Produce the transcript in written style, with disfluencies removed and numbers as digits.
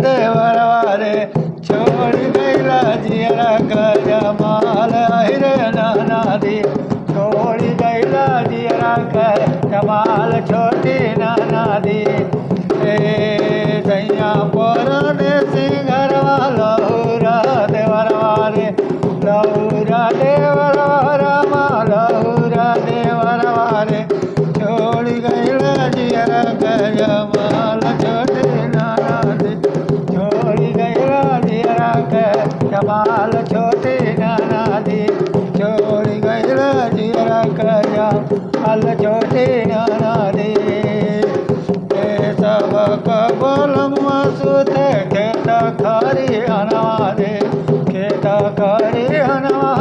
देवरवारे छोड़ गईला जियरा जमाल रे नाना दी छोड़ गईला जियरा जमाल छोटी नाना दी सैया परदेसी घरवा लहुरा देवरवारे लहुरा देवरवारा लहुरा देवरवारे छोड़ गईला जियरा जमाल छोटी नाना दी छोड़ गईला जियरा जमाल छोटी नाना दी छोड़ गईला जियरा जमाल छोटी नाना दी सब कबलम सुत खेत खरी हनवा दे खेत खरी हनवा